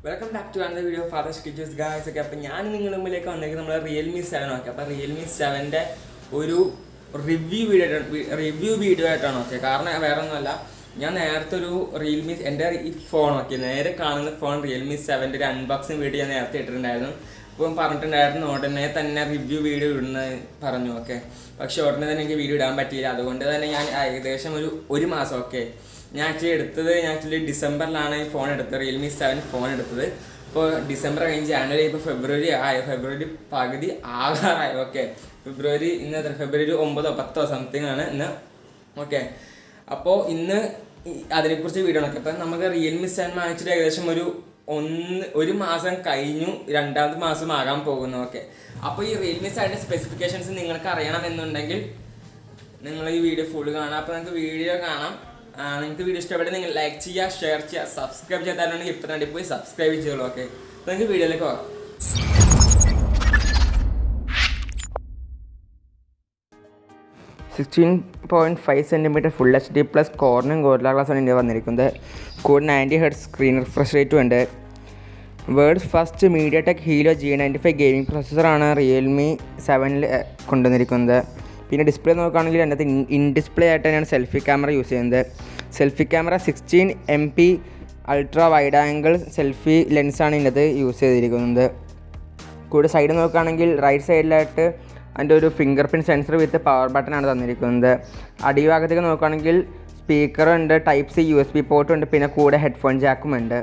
Welcome back to another video of Adarsh Kichuz guys. Okay, അപ്പോൾ ഞാൻ നിങ്ങളുടെ മുമ്പിലേക്ക് വന്നേക്കുന്നത് നമ്മുടെ Realme 7 ഓക്കെ. അപ്പോൾ Realme 7ന്റെ ഒരു റിവ്യൂ വീഡിയോ ആയിട്ടാണ് ഓക്കെ. കാരണം വേറെ ഒന്നുമല്ല, ഞാൻ നേരത്തെ ഒരു Realme എൻ്റെ ഈ ഫോൺ ഓക്കെ നേരെ കാണുന്ന ഫോൺ Realme 7ന്റെ ഒരു അൺബോക്സിങ് വീഡിയോ ഞാൻ നേരത്തെ ഇട്ടിട്ടുണ്ടായിരുന്നു. അപ്പം പറഞ്ഞിട്ടുണ്ടായിരുന്നു ഉടനെ തന്നെ റിവ്യൂ വീഡിയോ ഇടുന്ന പറഞ്ഞു ഓക്കെ. പക്ഷേ ഉടനെ തന്നെ എനിക്ക് വീഡിയോ ഇടാൻ പറ്റിയില്ല. അതുകൊണ്ട് തന്നെ ഞാൻ ഏകദേശം ഒരു മാസം ഓക്കെ ഞാൻ ആക്ച്വലി ഡിസംബറിലാണ് ഈ ഫോൺ എടുത്തത്, Realme 7 ഫോൺ എടുത്തത്. ഇപ്പോൾ ഡിസംബർ കഴിഞ്ഞ് ജാനുവരി, ഇപ്പോൾ ഫെബ്രുവരി പകുതി ആകാറായി ഓക്കെ. ഫെബ്രുവരി 9 10 സംതിങ് ആണ് ഇന്ന് ഓക്കെ. അപ്പോൾ ഇന്ന് അതിനെക്കുറിച്ച് വീഡിയോ നോക്കാം. അപ്പം നമുക്ക് Realme 7 വാങ്ങിച്ചിട്ട് ഏകദേശം ഒരു മാസം കഴിഞ്ഞു, രണ്ടാമത്തെ മാസം ആകാൻ പോകുന്നു ഓക്കെ. അപ്പോൾ ഈ Realme 7ന്റെ സ്പെസിഫിക്കേഷൻസ് നിങ്ങൾക്ക് അറിയണമെന്നുണ്ടെങ്കിൽ നിങ്ങൾ ഈ വീഡിയോ ഫുൾ കാണാം. അപ്പോൾ നിങ്ങൾക്ക് വീഡിയോ കാണാം. നിങ്ങൾക്ക് വീഡിയോ ഇഷ്ടപ്പെട്ടെങ്കിൽ നിങ്ങൾ ലൈക്ക് ചെയ്യുക, ഷെയർ ചെയ്യുക, സബ്സ്ക്രൈബ് ചെയ്താലുണ്ടെങ്കിൽ ഇപ്പം തന്നെ പോയി സബ്സ്ക്രൈബ് ചെയ്യുള്ളൂ ഓക്കെ. അപ്പോൾ നിങ്ങൾക്ക് വീഡിയോയിലേക്ക് പോകാം. 16.5 cm full HD plus corner gorilla glass ആണ് ഇതിൻ്റെ വന്നിരിക്കുന്നത്. കൂടെ 90 Hz സ്ക്രീൻ റിഫ്രഷ് റേറ്റും ഉണ്ട്. World's first MediaTek Helio G95 gaming പ്രൊസസ്സറാണ് Realme 7ൽ കൊണ്ടുവന്നിരിക്കുന്നത്. പിന്നെ ഡിസ്പ്ലേ നോക്കുകയാണെങ്കിൽ അതിനകത്ത് ഇൻ ഡിസ്പ്ലേ ആയിട്ട് തന്നെയാണ് സെൽഫി ക്യാമറ യൂസ് ചെയ്യുന്നത്. Selfie camera 16 MP ultra wide angle selfie ലെൻസാണ് ഇതിനകത്ത് യൂസ് ചെയ്തിരിക്കുന്നത്. കൂടെ സൈഡ് നോക്കുകയാണെങ്കിൽ റൈറ്റ് സൈഡിലായിട്ട് അതിൻ്റെ ഒരു finger print sensor with power ബട്ടണാണ് തന്നിരിക്കുന്നത്. അടിഭാഗത്തേക്ക് നോക്കുകയാണെങ്കിൽ സ്പീക്കറുണ്ട്, ടൈപ്പ് C USB പോർട്ടും ഉണ്ട്, പിന്നെ കൂടെ ഹെഡ്ഫോൺ ജാക്കും ഉണ്ട്.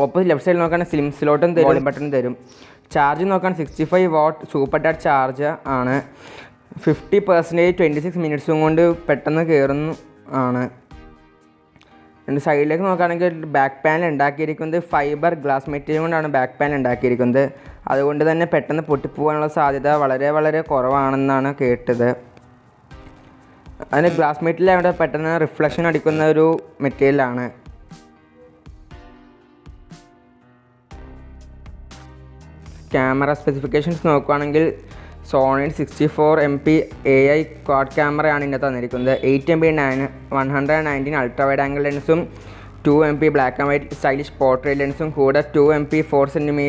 ഓപ്പോസിറ്റ് ലെഫ്റ്റ് സൈഡിൽ നോക്കുകയാണെങ്കിൽ സ്ലിം സ്ലോട്ടും തരും, വോളിയം ബട്ടൺ തരും. ചാർജ് നോക്കുകയാണെങ്കിൽ 65 വാട്ട് സൂപ്പർ ചാർജ് ചാർജ് ആണ്. 50% 26 മിനിറ്റ്സും കൊണ്ട് പെട്ടെന്ന് കയറുന്നു ആണ്. എൻ്റെ സൈഡിലേക്ക് നോക്കുകയാണെങ്കിൽ ബാക്ക് പാനൽ ഉണ്ടാക്കിയിരിക്കുന്നത് ഫൈബർ ഗ്ലാസ് മെറ്റീരിയൽ കൊണ്ടാണ് ബാക്ക് പാനൽ ഉണ്ടാക്കിയിരിക്കുന്നത്. അതുകൊണ്ട് തന്നെ പെട്ടെന്ന് പൊട്ടിപ്പോകാനുള്ള സാധ്യത വളരെ കുറവാണെന്നാണ് കേട്ടത്. അതിന് ഗ്ലാസ് മെറ്റീരിയൽ ആയതുകൊണ്ട് പെട്ടെന്ന് റിഫ്ലക്ഷൻ അടിക്കുന്ന ഒരു മെറ്റീരിയലാണ്. ക്യാമറ സ്പെസിഫിക്കേഷൻസ് നോക്കുകയാണെങ്കിൽ സോണിയുടെ 64 MP AI ക്വാഡ് ക്യാമറയാണ് ഇതിനകത്ത് തന്നിരിക്കുന്നത്. 8 MP 119 അൾട്രാ വൈഡ് ആംഗിൾ ലെൻസും 2 MP black and white stylish portrait ലെൻസും കൂടെ 2 MP 4 cm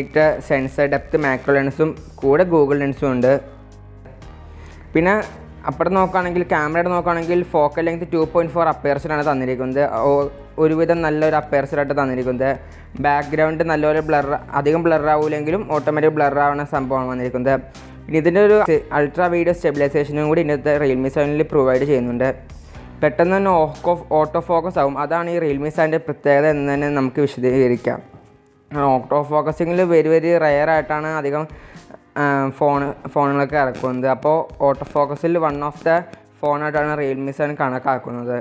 sensor depth macro ലെൻസും കൂടെ ഗൂഗിൾ ലെൻസും ഉണ്ട്. പിന്നെ അപ്പുറത്ത് നോക്കുകയാണെങ്കിൽ ക്യാമറയുടെ നോക്കുകയാണെങ്കിൽ ഫോക്കൽ ലെങ്ത് 2.4 അപ്പേർച്ചറാണ് തന്നിരിക്കുന്നത്. ഒരുവിധം നല്ലൊരു അപ്പേർച്ചറായിട്ട് തന്നിരിക്കുന്നത്. ബാക്ക്ഗ്രൗണ്ട് നല്ലപോലെ അധികം ബ്ലറാവില്ലെങ്കിലും ഓട്ടോമാറ്റിക് ബ്ലറാവുന്ന സംഭവമാണ് വന്നിരിക്കുന്നത്. പിന്നെ ഇതിൻ്റെ ഒരു അൾട്രാ വീഡിയോ സ്റ്റെബിലൈസേഷനും കൂടി ഇന്നത്തെ Realme 7ൽ പ്രൊവൈഡ് ചെയ്യുന്നുണ്ട്. പെട്ടെന്ന് തന്നെ ഓട്ടോ ഫോക്കസ് ആവും. അതാണ് ഈ Realme 7ൻ്റെ പ്രത്യേകത എന്ന് തന്നെ നമുക്ക് വിശദീകരിക്കാം. ഓട്ടോ ഫോക്കസിങ്ങിൽ വെരി റെയർ ആയിട്ടാണ് അധികം ഫോണുകളൊക്കെ ഇറക്കുന്നത്. അപ്പോൾ ഓട്ടോ ഫോക്കസിൽ വൺ ഓഫ് ദ ഫോണായിട്ടാണ് Realme 7 കണക്കാക്കുന്നത്.